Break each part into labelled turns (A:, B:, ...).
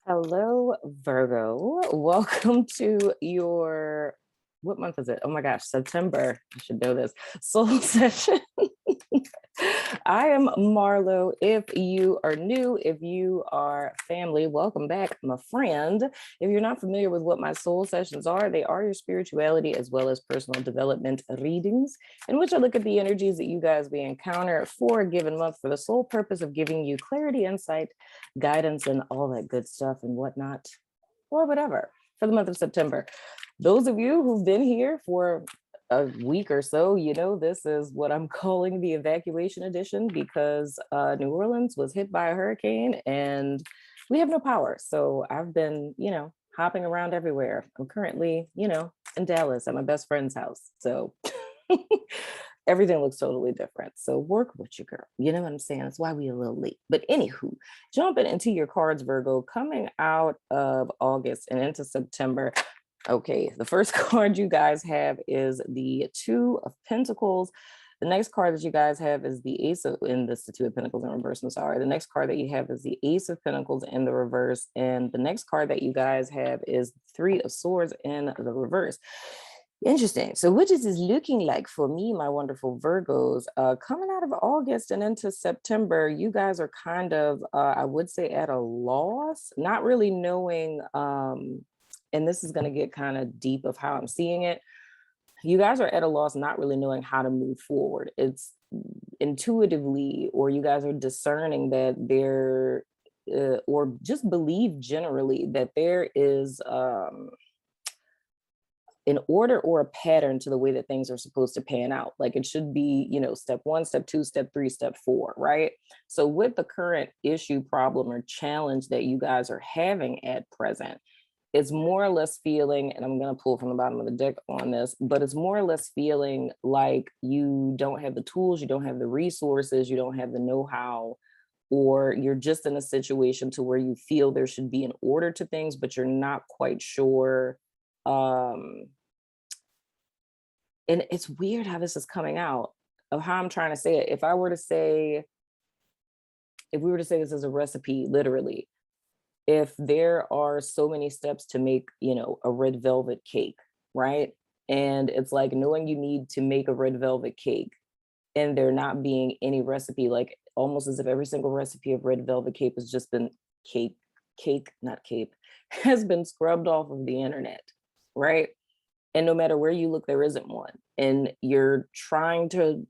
A: Hello, Virgo. Welcome to your, what month is it? Oh my gosh, September. I should know this. Soul session. I am Marlo. If you are new, if you are family, welcome back, my friend. If you're not familiar with what my soul sessions are, they are your spirituality as well as personal development readings, in which I look at the energies that you guys may encounter for a given month for the sole purpose of giving you clarity, insight, guidance, and all that good stuff and whatnot, or whatever, for the month of September. Those of you who've been here for a week or so, you know, this is what I'm calling the evacuation edition because New Orleans was hit by a hurricane and we have no power. So I've been, hopping around everywhere. I'm currently, in Dallas at my best friend's house. So everything looks totally different. So work with your girl. You know what I'm saying? That's why we a little late. But anywho, jumping into your cards, Virgo, coming out of August and into September. Okay, the first card you guys have is the Two of Pentacles. The next card that you guys have is the Ace of, and this is the Two of Pentacles in reverse, I'm sorry. The next card that you have is the Ace of Pentacles in the reverse. And the next card that you guys have is Three of Swords in the reverse. Interesting. So what is this looking like for me, my wonderful Virgos? Coming out of August and into September, you guys are kind of, I would say, at a loss, not really knowing, and this is going to get kind of deep of how I'm seeing it. You guys are at a loss, not really knowing how to move forward. It's intuitively, or you guys are discerning that there, or just believe generally that there is, an order or a pattern to the way that things are supposed to pan out. Like it should be, step one, step two, step three, step four, right? So with the current issue, problem, or challenge that you guys are having at present, it's more or less feeling, and I'm going to pull from the bottom of the deck on this, but it's more or less feeling like you don't have the tools, you don't have the resources, you don't have the know-how, or you're just in a situation to where you feel there should be an order to things, but you're not quite sure. And it's weird how this is coming out of how I'm trying to say it. If we were to say this as a recipe, literally, if there are so many steps to make, a red velvet cake, right? And it's like knowing you need to make a red velvet cake and there not being any recipe, like almost as if every single recipe of red velvet cake has just been not cape, has been scrubbed off of the internet, right? And no matter where you look, there isn't one. And you're trying to,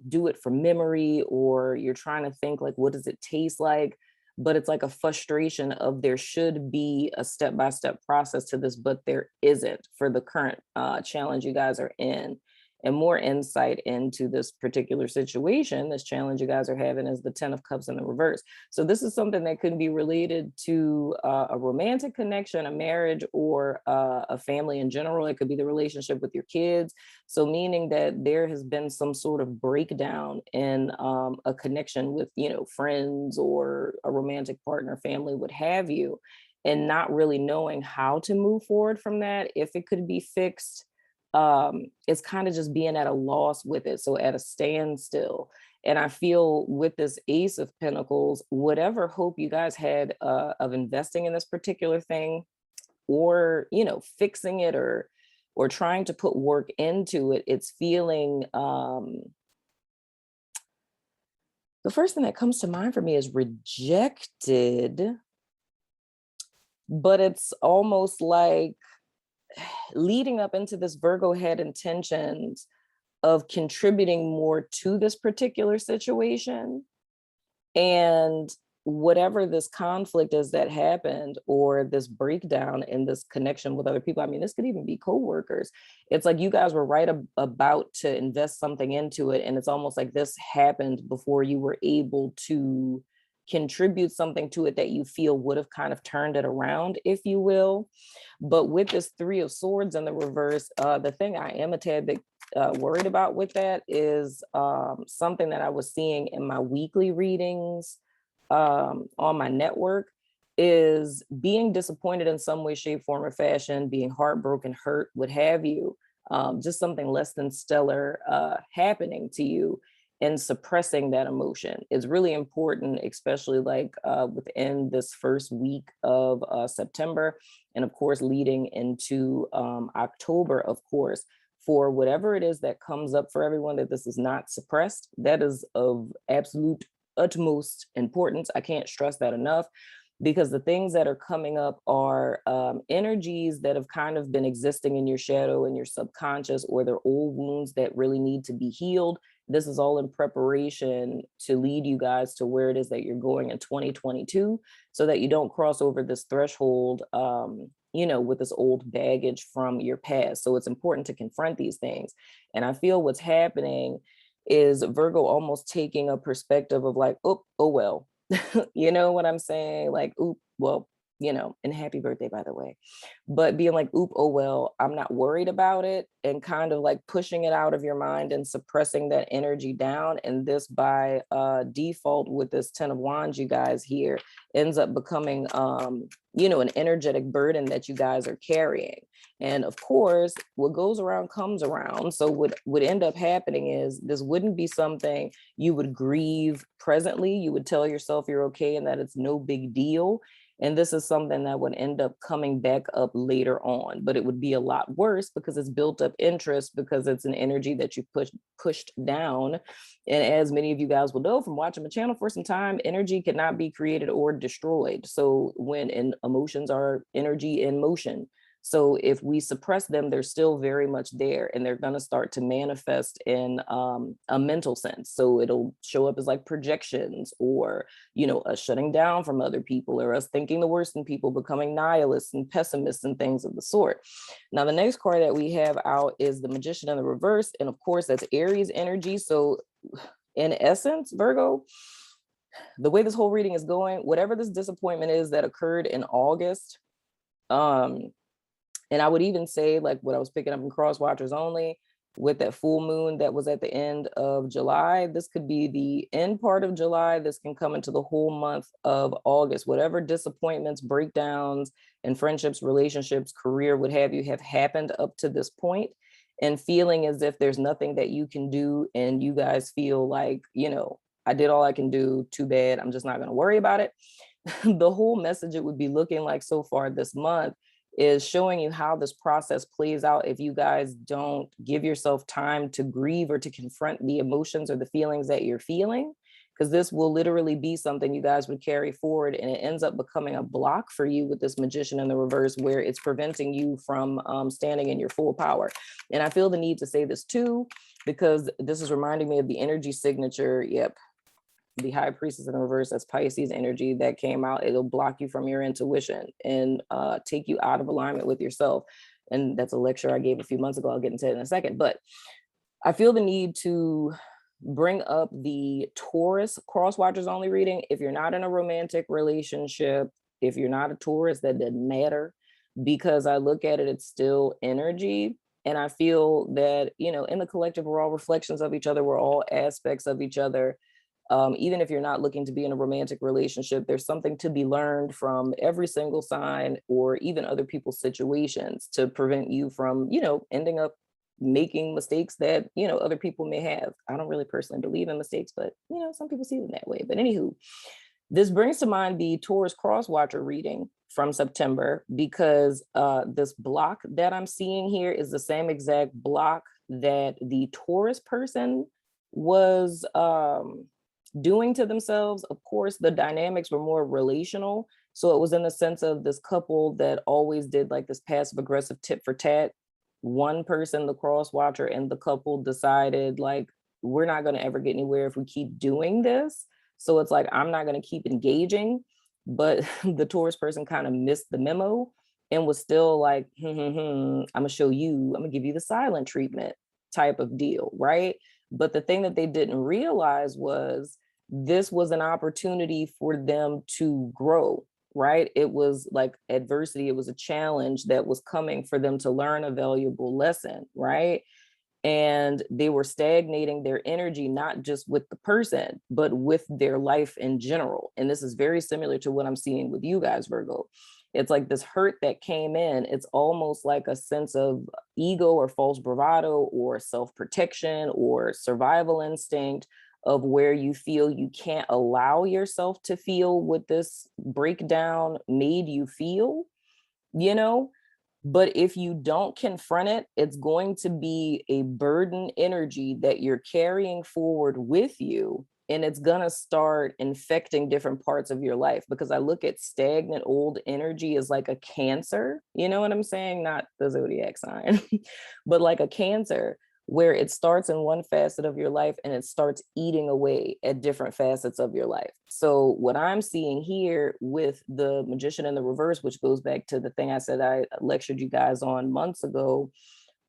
A: do it from memory, or you're trying to think like, what does it taste like? But it's like a frustration of there should be a step-by-step process to this, but there isn't for the current challenge you guys are in. And more insight into this particular situation, this challenge you guys are having, is the 10 of Cups in the reverse. So this is something that could be related to a romantic connection, a marriage, or a family in general. It could be the relationship with your kids. So meaning that there has been some sort of breakdown in a connection with, friends or a romantic partner, family, what have you, and not really knowing how to move forward from that, if it could be fixed. It's kind of just being at a loss with it, so at a standstill. And I feel with this Ace of Pentacles, whatever hope you guys had of investing in this particular thing, or fixing it, or trying to put work into it, it's feeling, the first thing that comes to mind for me is rejected, but it's almost like leading up into this, Virgo had intentions of contributing more to this particular situation. And whatever this conflict is that happened, or this breakdown in this connection with other people, I mean, this could even be coworkers. It's like you guys were right about to invest something into it, and it's almost like this happened before you were able to contribute something to it that you feel would have kind of turned it around, if you will. But with this Three of Swords in the reverse, the thing I am a tad bit worried about with that is something that I was seeing in my weekly readings on my network, is being disappointed in some way, shape, form, or fashion, being heartbroken, hurt, what have you, just something less than stellar happening to you. and suppressing that emotion is really important, especially like within this first week of September, and of course leading into October, of course, for whatever it is that comes up for everyone, that this is not suppressed. That is of absolute utmost importance. I can't stress that enough, because the things that are coming up are energies that have kind of been existing in your shadow and your subconscious, or they're old wounds that really need to be healed. This is all in preparation to lead you guys to where it is that you're going in 2022, so that you don't cross over this threshold, with this old baggage from your past. So it's important to confront these things. And I feel what's happening is Virgo almost taking a perspective of like, oh well, you know what I'm saying? Like, oop, well, and happy birthday, by the way. But being like, oop, oh, well, I'm not worried about it, and kind of like pushing it out of your mind and suppressing that energy down. And this by default with this 10 of Wands, you guys here, ends up becoming, an energetic burden that you guys are carrying. And of course, what goes around comes around. So what would end up happening is this wouldn't be something you would grieve presently. You would tell yourself you're okay and that it's no big deal. And this is something that would end up coming back up later on, but it would be a lot worse because it's built up interest, because it's an energy that you pushed down. And as many of you guys will know from watching my channel for some time, energy cannot be created or destroyed. So emotions are energy in motion. So if we suppress them, they're still very much there, and they're going to start to manifest in a mental sense. So it'll show up as like projections, or, us shutting down from other people, or us thinking the worst in people, becoming nihilists and pessimists and things of the sort. Now, the next card that we have out is the Magician in the reverse. And of course, that's Aries energy. So in essence, Virgo, the way this whole reading is going, whatever this disappointment is that occurred in August, and I would even say, like what I was picking up in Cross Watchers Only, with that full moon that was at the end of July, this could be the end part of July. This can come into the whole month of August. Whatever disappointments, breakdowns in friendships, relationships, career, what have you, have happened up to this point, and feeling as if there's nothing that you can do, and you guys feel like, I did all I can do, too bad, I'm just not going to worry about it. The whole message it would be looking like so far this month is showing you how this process plays out if you guys don't give yourself time to grieve or to confront the emotions or the feelings that you're feeling, because this will literally be something you guys would carry forward, and it ends up becoming a block for you with this Magician in the reverse, where it's preventing you from standing in your full power. And I feel the need to say this too, because this is reminding me of the energy signature. Yep. The High Priestess in the reverse, that's Pisces energy that came out. It'll block you from your intuition and take you out of alignment with yourself. And that's a lecture I gave a few months ago. I'll get into it in a second. But I feel the need to bring up the Taurus Cross Watchers Only reading. If you're not in a romantic relationship, if you're not a Taurus, that doesn't matter, because I look at it, it's still energy. And I feel that, in the collective, we're all reflections of each other. We're all aspects of each other. Even if you're not looking to be in a romantic relationship, there's something to be learned from every single sign, or even other people's situations, to prevent you from, ending up making mistakes that, other people may have. I don't really personally believe in mistakes, but, some people see them that way. But anywho, this brings to mind the Taurus Cross Watcher reading from September, because this block that I'm seeing here is the same exact block that the Taurus person was doing to themselves. Of course, the dynamics were more relational. So it was in the sense of this couple that always did like this passive aggressive tit for tat. One person, the cross watcher, and the couple decided like, we're not going to ever get anywhere if we keep doing this. So it's like, I'm not going to keep engaging. But the Taurus person kind of missed the memo and was still like, I'm going to show you, I'm going to give you the silent treatment type of deal, right? But the thing that they didn't realize was this was an opportunity for them to grow, right? It was like adversity. It was a challenge that was coming for them to learn a valuable lesson, right? And they were stagnating their energy, not just with the person, but with their life in general. And this is very similar to what I'm seeing with you guys, Virgo. It's like this hurt that came in. It's almost like a sense of ego or false bravado or self-protection or survival instinct, of where you feel you can't allow yourself to feel what this breakdown made you feel, you know? But if you don't confront it, it's going to be a burden energy that you're carrying forward with you. And it's going to start infecting different parts of your life, because I look at stagnant old energy as like a cancer. You know what I'm saying? Not the zodiac sign, but like a cancer, where it starts in one facet of your life and it starts eating away at different facets of your life. So what I'm seeing here with the Magician in the reverse, which goes back to the thing I said I lectured you guys on months ago,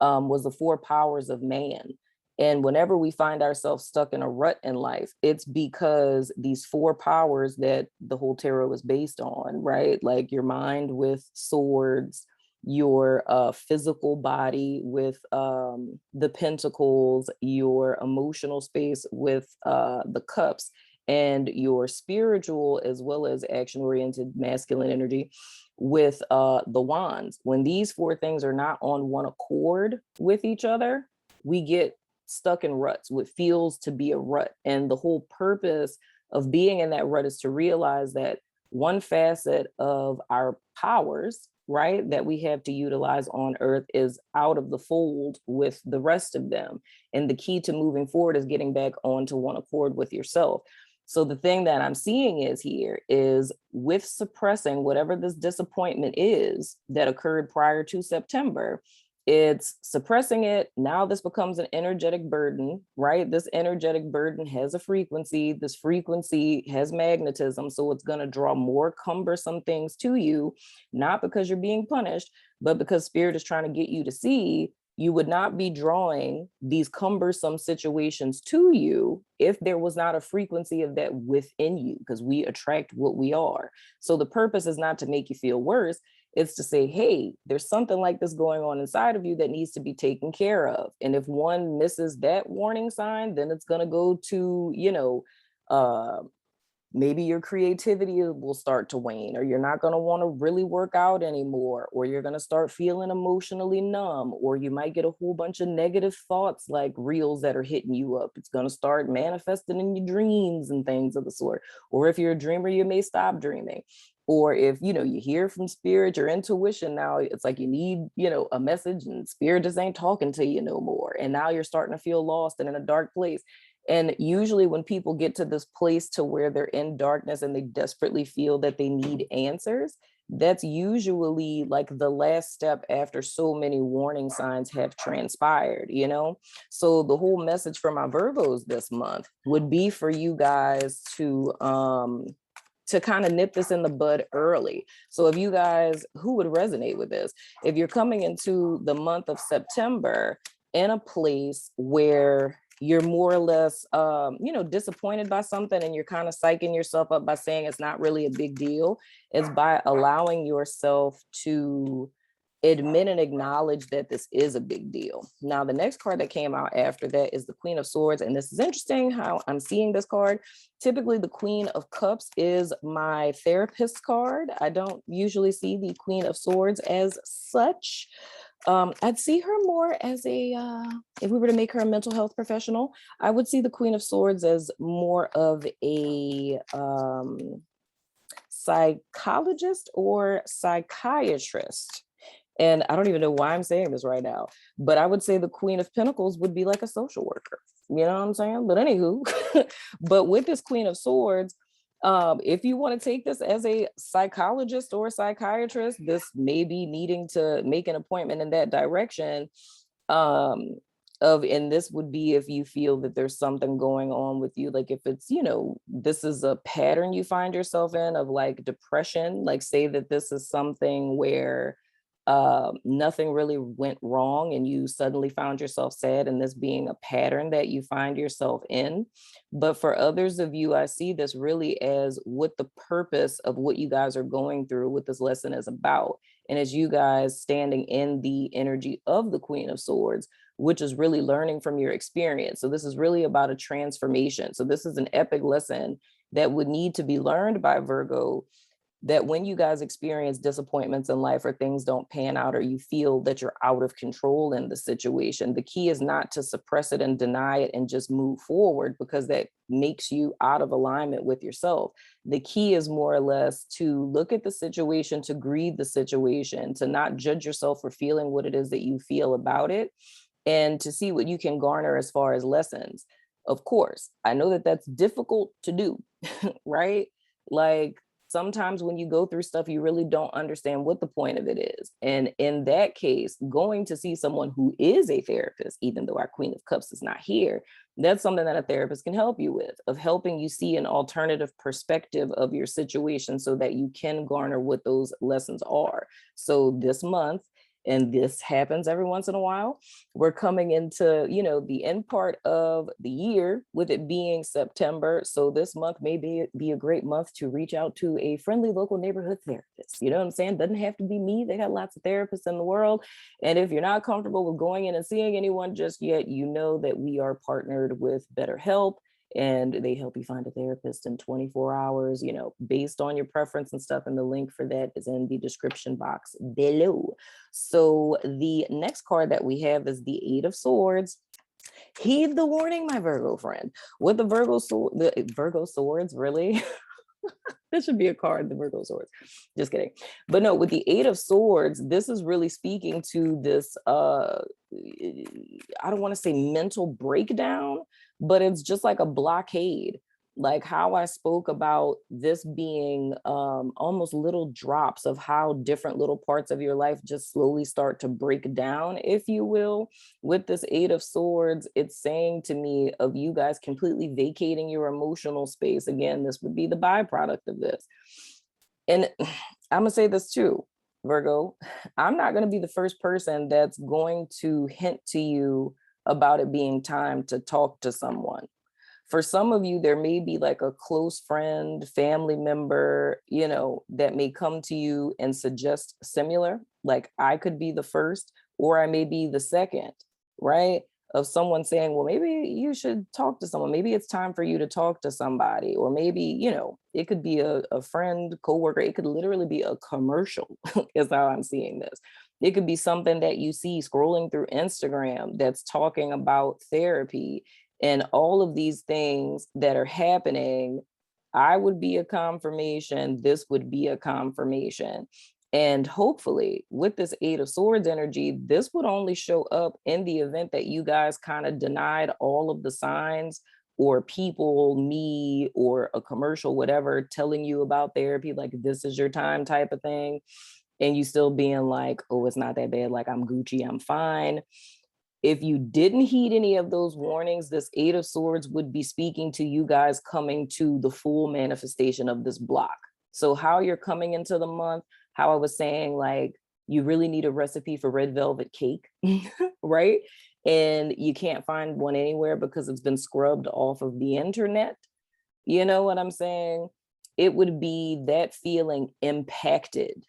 A: was the 4 powers of man. And whenever we find ourselves stuck in a rut in life, it's because these 4 powers that the whole tarot is based on, right? Like your mind with swords, your physical body with the pentacles, your emotional space with the cups, and your spiritual as well as action-oriented masculine energy with the wands. When these 4 things are not on one accord with each other, we get stuck in ruts, what feels to be a rut. And the whole purpose of being in that rut is to realize that one facet of our powers, right, that we have to utilize on earth is out of the fold with the rest of them. And the key to moving forward is getting back onto one accord with yourself. So the thing that I'm seeing is with suppressing whatever this disappointment is that occurred prior to September, it's suppressing it. Now this becomes an energetic burden, right? This energetic burden has a frequency. This frequency has magnetism. So it's going to draw more cumbersome things to you, not because you're being punished, but because spirit is trying to get you to see you would not be drawing these cumbersome situations to you if there was not a frequency of that within you, because we attract what we are. So the purpose is not to make you feel worse. It's to say, hey, there's something like this going on inside of you that needs to be taken care of. And if one misses that warning sign, then it's going to go to, maybe your creativity will start to wane, or you're not going to want to really work out anymore, or you're going to start feeling emotionally numb, or you might get a whole bunch of negative thoughts like reels that are hitting you up. It's going to start manifesting in your dreams and things of the sort. Or if you're a dreamer, you may stop dreaming. Or if, you hear from spirit, your intuition, now it's like you need, a message and spirit just ain't talking to you no more. And now you're starting to feel lost and in a dark place. And usually when people get to this place to where they're in darkness and they desperately feel that they need answers, that's usually like the last step after so many warning signs have transpired, So the whole message for my Virgos this month would be for you guys to kind of nip this in the bud early. So if you guys, who would resonate with this? If you're coming into the month of September in a place where you're more or less, disappointed by something and you're kind of psyching yourself up by saying it's not really a big deal, it's by allowing yourself to admit and acknowledge that this is a big deal. Now, the next card that came out after that is the Queen of Swords. And this is interesting how I'm seeing this card. Typically, the Queen of Cups is my therapist card. I don't usually see the Queen of Swords as such. I'd see her more as if we were to make her a mental health professional, I would see the Queen of Swords as more of a psychologist or psychiatrist. And I don't even know why I'm saying this right now, but I would say the Queen of Pentacles would be like a social worker. You know what I'm saying? But anywho, but with this Queen of Swords, if you want to take this as a psychologist or a psychiatrist, this may be needing to make an appointment in that direction. And this would be if you feel that there's something going on with you, like if it's, this is a pattern you find yourself in of like depression, like say that this is something where nothing really went wrong and you suddenly found yourself sad, and this being a pattern that you find yourself in. But for others of you, I see this really as what the purpose of what you guys are going through with this lesson is about. And as you guys standing in the energy of the Queen of Swords, which is really learning from your experience. So this is really about a transformation. So this is an epic lesson that would need to be learned by Virgo, that when you guys experience disappointments in life or things don't pan out or you feel that you're out of control in the situation, the key is not to suppress it and deny it and just move forward, because that makes you out of alignment with yourself. The key is more or less to look at the situation, to grieve the situation, to not judge yourself for feeling what it is that you feel about it, and to see what you can garner as far as lessons. Of course, I know that that's difficult to do, right? Like, sometimes when you go through stuff, you really don't understand what the point of it is. And in that case, going to see someone who is a therapist, even though our Queen of Cups is not here, that's something that a therapist can help you with, of helping you see an alternative perspective of your situation so that you can garner what those lessons are. So this month, and this happens every once in a while, we're coming into, the end part of the year, with it being September. So this month may be a great month to reach out to a friendly local neighborhood therapist. You know what I'm saying? Doesn't have to be me. They got lots of therapists in the world. And if you're not comfortable with going in and seeing anyone just yet, you know that we are partnered with BetterHelp, and they help you find a therapist in 24 hours, based on your preference and stuff. And the link for that is in the description box below. So the next card that we have is the Eight of Swords. Heed the warning, my Virgo friend. With the Virgo swords, really? This should be a card, the Virgo swords. Just kidding. But no, with the Eight of Swords, this is really speaking to this, I don't want to say mental breakdown, but it's just like a blockade. Like how I spoke about this being almost little drops of how different little parts of your life just slowly start to break down, if you will. With this Eight of Swords, it's saying to me of you guys completely vacating your emotional space. Again, this would be the byproduct of this. And I'm gonna say this too, Virgo, I'm not gonna be the first person that's going to hint to you about it being time to talk to someone. For some of you, there may be like a close friend, family member, that may come to you and suggest similar. Like I could be the first, or I may be the second, right? Of someone saying, well, maybe you should talk to someone. Maybe it's time for you to talk to somebody. Or maybe, it could be a friend, coworker. It could literally be a commercial is how I'm seeing this. It could be something that you see scrolling through Instagram that's talking about therapy. And all of these things that are happening, I would be a confirmation. This would be a confirmation. And hopefully with this Eight of Swords energy, this would only show up in the event that you guys kind of denied all of the signs, or people, me, or a commercial, whatever, telling you about therapy, like this is your time type of thing. And you still being like, oh, it's not that bad. Like I'm Gucci, I'm fine. If you didn't heed any of those warnings, this Eight of Swords would be speaking to you guys coming to the full manifestation of this block. So how you're coming into the month, how I was saying, like, you really need a recipe for red velvet cake, right? And you can't find one anywhere because it's been scrubbed off of the internet. You know what I'm saying? It would be that feeling impacted.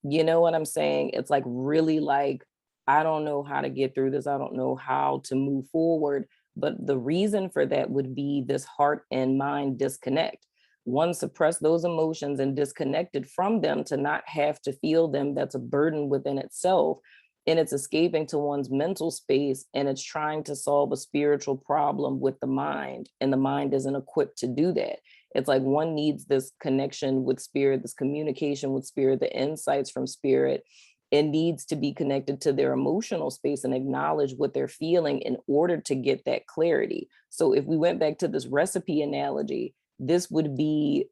A: You know what I'm saying? It's like really like, I don't know how to get through this. I don't know how to move forward. But the reason for that would be this heart and mind disconnect. One, suppress those emotions and disconnected from them to not have to feel them. That's a burden within itself. And it's escaping to one's mental space, and it's trying to solve a spiritual problem with the mind. And the mind isn't equipped to do that. It's like one needs this connection with spirit, this communication with spirit, the insights from spirit. It needs to be connected to their emotional space and acknowledge what they're feeling in order to get that clarity. So if we went back to this recipe analogy, this would be,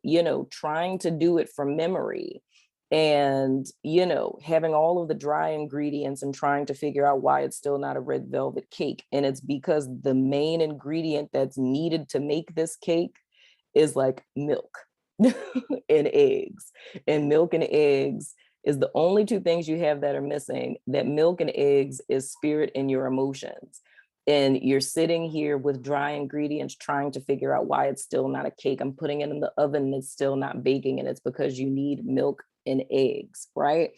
A: trying to do it from memory and, having all of the dry ingredients and trying to figure out why it's still not a red velvet cake. And it's because the main ingredient that's needed to make this cake is like milk and eggs. And milk and eggs is the only two things you have that are missing. That milk and eggs is spirit and your emotions. And you're sitting here with dry ingredients trying to figure out why it's still not a cake. I'm putting it in the oven and it's still not baking, and it's because you need milk and eggs, right?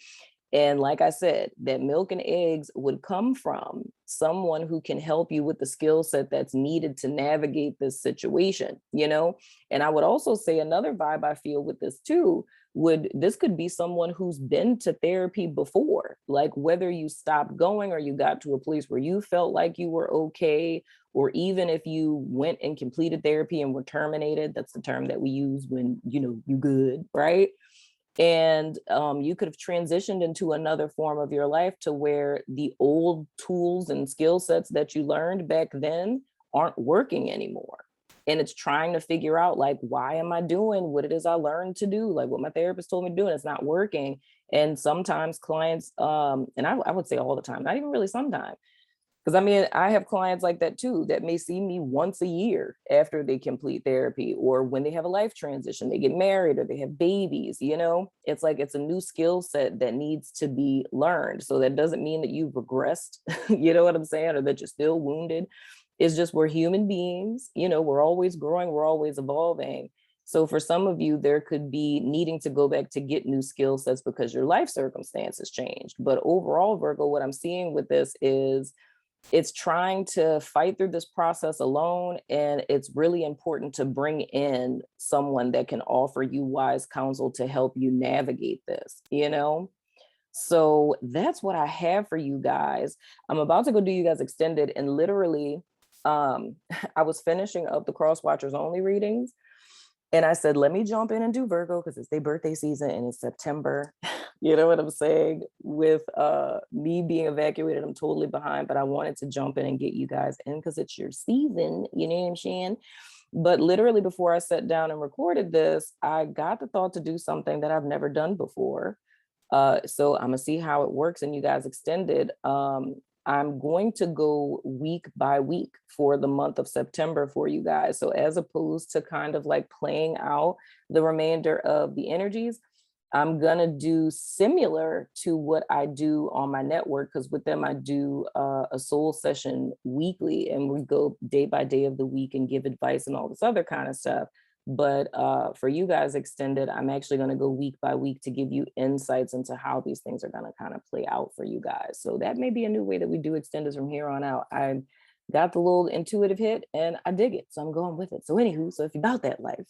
A: And like I said, that milk and eggs would come from someone who can help you with the skill set that's needed to navigate this situation, And I would also say another vibe I feel with this too, this could be someone who's been to therapy before, like whether you stopped going or you got to a place where you felt like you were okay, or even if you went and completed therapy and were terminated. That's the term that we use when, you good, right? And you could have transitioned into another form of your life to where the old tools and skill sets that you learned back then aren't working anymore. And it's trying to figure out, like, why am I doing what it is I learned to do? Like what my therapist told me to do, and it's not working. And sometimes clients, and I would say all the time, not even really sometimes, because I mean, I have clients like that too, that may see me once a year after they complete therapy, or when they have a life transition, they get married or they have babies. It's like it's a new skill set that needs to be learned. So that doesn't mean that you've regressed, you know what I'm saying, or that you're still wounded. It's just we're human beings, we're always growing, we're always evolving. So for some of you, there could be needing to go back to get new skill sets because your life circumstances changed. But overall, Virgo, what I'm seeing with this is it's trying to fight through this process alone. And it's really important to bring in someone that can offer you wise counsel to help you navigate this. So that's what I have for you guys. I'm about to go do you guys extended, and literally, I was finishing up the Cross Watchers only readings. And I said, let me jump in and do Virgo because it's their birthday season and it's September. You know what I'm saying? With me being evacuated, I'm totally behind, but I wanted to jump in and get you guys in because it's your season. You know what I'm saying? But literally before I sat down and recorded this, I got the thought to do something that I've never done before. So I'm gonna see how it works in you guys extended. I'm going to go week by week for the month of September for you guys. So as opposed to kind of like playing out the remainder of the energies, I'm gonna do similar to what I do on my network, because with them I do a soul session weekly, and we go day by day of the week and give advice and all this other kind of stuff. But for you guys extended, I'm actually going to go week by week to give you insights into how these things are going to kind of play out for you guys. So that may be a new way that we do extenders from here on out. I got the little intuitive hit and I dig it. So I'm going with it. So anywho, so if you're about that life,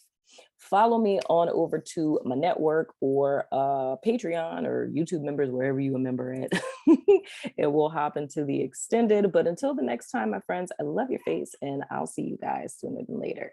A: follow me on over to my network or Patreon or YouTube members, wherever you a member at, and we'll hop into the extended. But until the next time, my friends, I love your face and I'll see you guys sooner than later.